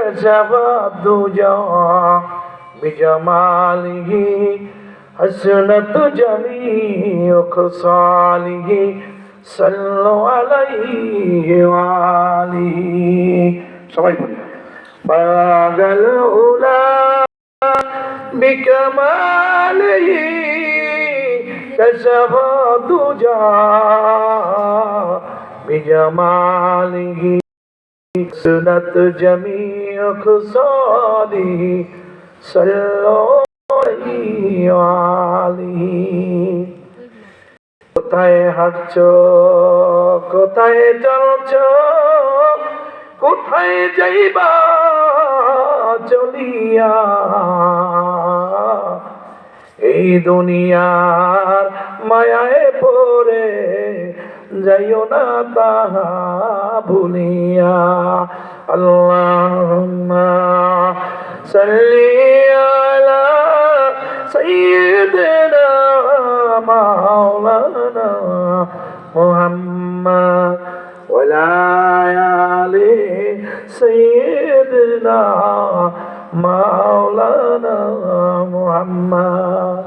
كشف الدجى بجماله حسنت جميع خصاله صلوا عليه وآله সবাই বলি পাগল উলা بكماله كشف الدجى بجماله حسنت جميع خصاله صلوا عليه وآله কোথায় হাঁটছো কোথায় চলছো কোথায় যাইবা চলিয়া এই দুনিয়ার মায়ায় পড়ে যাইও না তাহা ভুলিয়া আল্লাহুম্মা সাল্লি আলা সাইয়্যিদিনা মাওলানা মুহাম্মদ ওয়া আলা আলি সাইয়্যিদিনা মাওলানা মুহাম্মদ